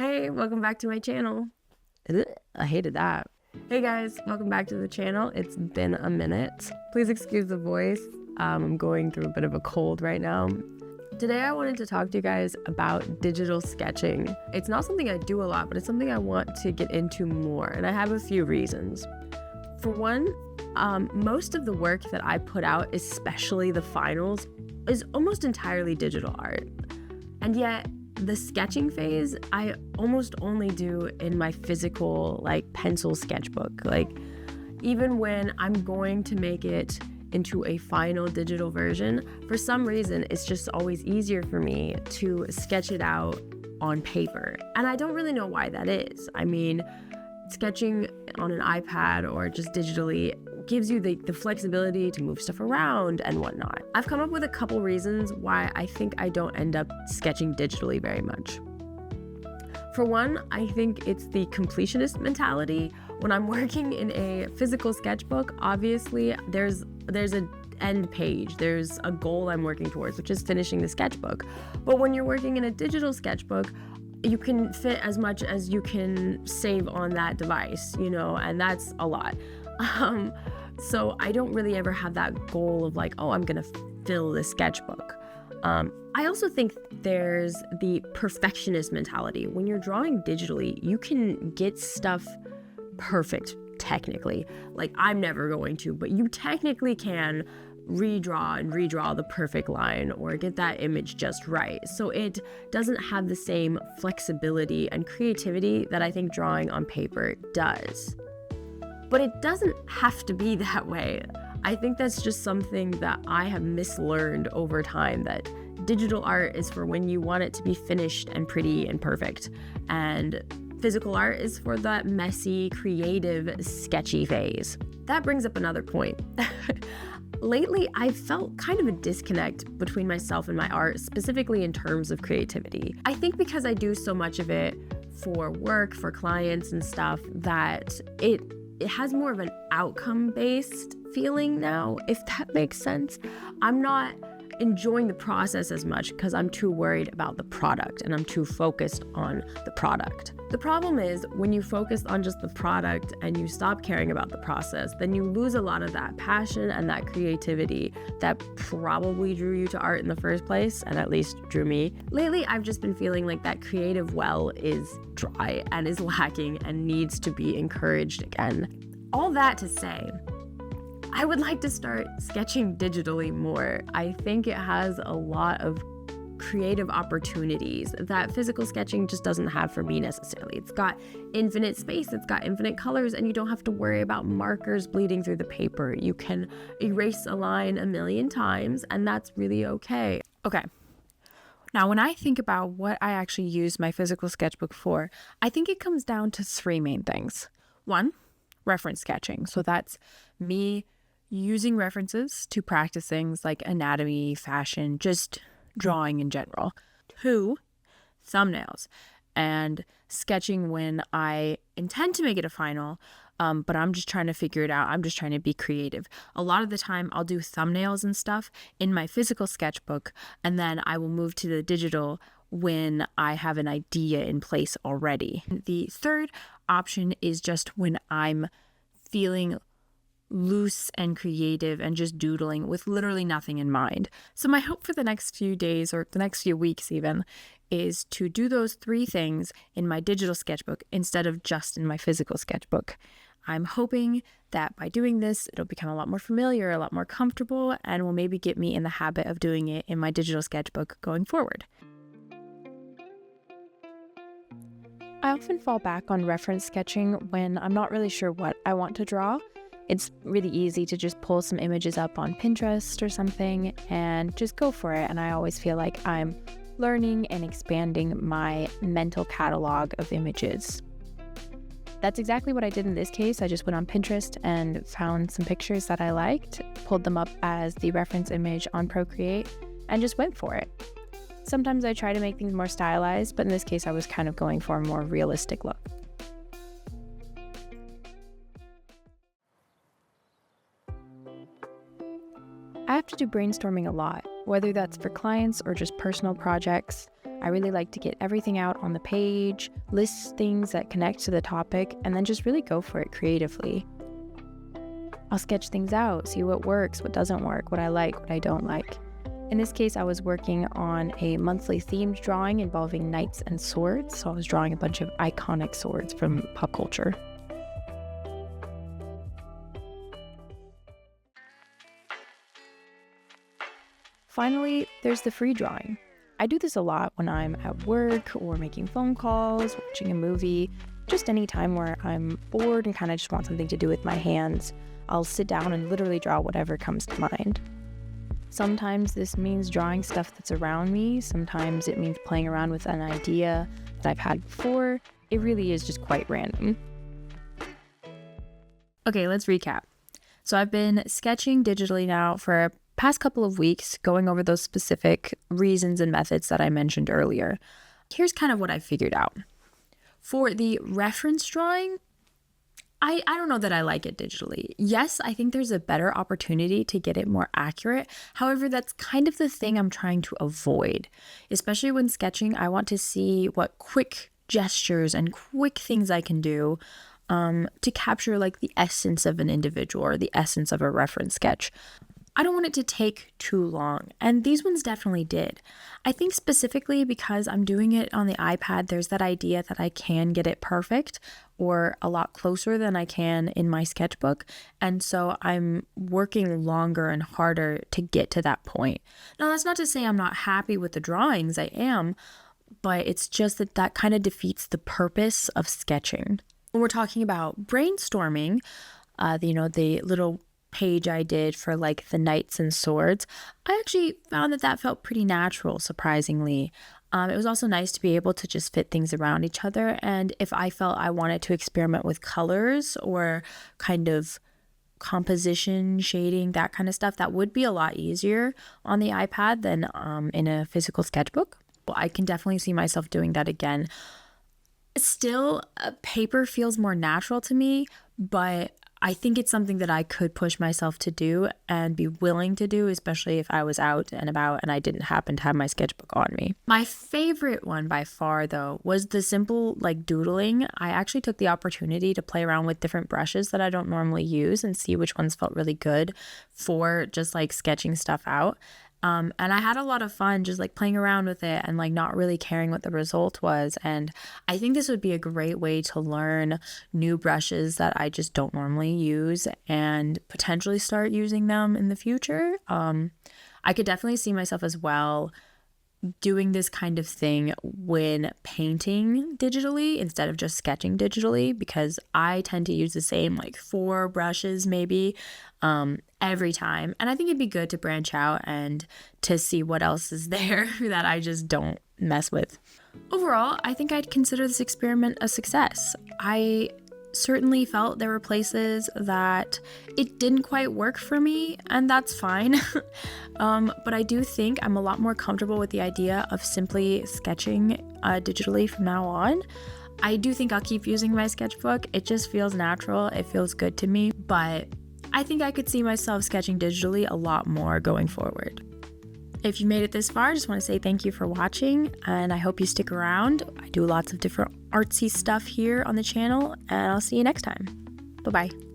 Hey, welcome back to my channel. Ugh, I hated that. Hey guys, welcome back to the channel. It's been a minute. Please excuse the voice. I'm going through a bit of a cold right now. Today I wanted to talk to you guys about digital sketching. It's not something I do a lot, but it's something I want to get into more, and I have a few reasons. For one, most of the work that I put out, especially the finals, is almost entirely digital art. And yet, the sketching phase, I almost only do in my physical, pencil sketchbook. Even when I'm going to make it into a final digital version, for some reason, it's just always easier for me to sketch it out on paper. And I don't really know why that is. I mean, sketching on an iPad or just digitally gives you the flexibility to move stuff around and whatnot. I've come up with a couple reasons why I think I don't end up sketching digitally very much. For one, I think it's the completionist mentality. When I'm working in a physical sketchbook, obviously there's an end page. There's a goal I'm working towards, which is finishing the sketchbook. But when you're working in a digital sketchbook, you can fit as much as you can save on that device, and that's a lot. So I don't really ever have that goal of I'm gonna fill this sketchbook. I also think there's the perfectionist mentality. When you're drawing digitally, you can get stuff perfect, technically. I'm never going to, but you technically can redraw the perfect line or get that image just right. So it doesn't have the same flexibility and creativity that I think drawing on paper does. But it doesn't have to be that way. I think that's just something that I have mislearned over time, that digital art is for when you want it to be finished and pretty and perfect. And physical art is for that messy, creative, sketchy phase. That brings up another point. Lately, I've felt kind of a disconnect between myself and my art, specifically in terms of creativity. I think because I do so much of it for work, for clients and stuff, that it has more of an outcome-based feeling now, if that makes sense. I'm not enjoying the process as much because I'm too worried about the product and I'm too focused on the product. The problem is when you focus on just the product and you stop caring about the process, then you lose a lot of that passion and that creativity that probably drew you to art in the first place, and at least drew me. Lately, I've just been feeling like that creative well is dry and is lacking and needs to be encouraged again. All that to say, I would like to start sketching digitally more. I think it has a lot of creative opportunities that physical sketching just doesn't have for me necessarily. It's got infinite space, it's got infinite colors, and you don't have to worry about markers bleeding through the paper. You can erase a line a million times, and that's really okay. Okay. Now, when I think about what I actually use my physical sketchbook for, I think it comes down to three main things. One, reference sketching. So that's me using references to practice things like anatomy, fashion, just drawing in general. Two, thumbnails and sketching when I intend to make it a final, but I'm just trying to figure it out. I'm just trying to be creative. A lot of the time I'll do thumbnails and stuff in my physical sketchbook, and then I will move to the digital when I have an idea in place already. The third option is just when I'm feeling loose and creative and just doodling with literally nothing in mind. So my hope for the next few days, or the next few weeks even, is to do those three things in my digital sketchbook instead of just in my physical sketchbook. I'm hoping that by doing this, it'll become a lot more familiar, a lot more comfortable, and will maybe get me in the habit of doing it in my digital sketchbook going forward. I often fall back on reference sketching when I'm not really sure what I want to draw. It's really easy to just pull some images up on Pinterest or something and just go for it. And I always feel like I'm learning and expanding my mental catalog of images. That's exactly what I did in this case. I just went on Pinterest and found some pictures that I liked, pulled them up as the reference image on Procreate, and just went for it. Sometimes I try to make things more stylized, but in this case I was kind of going for a more realistic look. I have to do brainstorming a lot, whether that's for clients or just personal projects. I really like to get everything out on the page, list things that connect to the topic, and then just really go for it creatively. I'll sketch things out, see what works, what doesn't work, what I like, what I don't like. In this case, I was working on a monthly themed drawing involving knights and swords, so I was drawing a bunch of iconic swords from pop culture. Finally, there's the free drawing. I do this a lot when I'm at work or making phone calls, watching a movie, just any time where I'm bored and kind of just want something to do with my hands. I'll sit down and literally draw whatever comes to mind. Sometimes this means drawing stuff that's around me. Sometimes it means playing around with an idea that I've had before. It really is just quite random. Okay, let's recap. So I've been sketching digitally now for past couple of weeks, going over those specific reasons and methods that I mentioned earlier. Here's kind of what I figured out. For the reference drawing, I don't know that I like it digitally. Yes, I think there's a better opportunity to get it more accurate. However, that's kind of the thing I'm trying to avoid. Especially when sketching, I want to see what quick gestures and quick things I can do to capture like the essence of an individual or the essence of a reference sketch. I don't want it to take too long, and these ones definitely did. I think specifically because I'm doing it on the iPad, there's that idea that I can get it perfect or a lot closer than I can in my sketchbook, and so I'm working longer and harder to get to that point. Now, that's not to say I'm not happy with the drawings, I am, but it's just that kind of defeats the purpose of sketching. When we're talking about brainstorming, the little page I did for like the knights and swords, I actually found that felt pretty natural, surprisingly. It was also nice to be able to just fit things around each other, and if I felt I wanted to experiment with colors or kind of composition, shading, that kind of stuff, that would be a lot easier on the iPad than in a physical sketchbook. Well, I can definitely see myself doing that again. Still, paper feels more natural to me, but I think it's something that I could push myself to do and be willing to do, especially if I was out and about and I didn't happen to have my sketchbook on me. My favorite one by far, though, was the simple like doodling. I actually took the opportunity to play around with different brushes that I don't normally use and see which ones felt really good for just like sketching stuff out. And I had a lot of fun just like playing around with it and like not really caring what the result was. And I think this would be a great way to learn new brushes that I just don't normally use and potentially start using them in the future. I could definitely see myself as well doing this kind of thing when painting digitally instead of just sketching digitally, because I tend to use the same like 4 brushes maybe every time, and I think it'd be good to branch out and to see what else is there that I just don't mess with. Overall, I think I'd consider this experiment a success. I certainly felt there were places that it didn't quite work for me, and that's fine. But I do think I'm a lot more comfortable with the idea of simply sketching digitally from now on. I do think I'll keep using my sketchbook. It just feels natural. It feels good to me, but I think I could see myself sketching digitally a lot more going forward. If you made it this far, I just want to say thank you for watching, and I hope you stick around. I do lots of different artsy stuff here on the channel, and I'll see you next time. Bye-bye.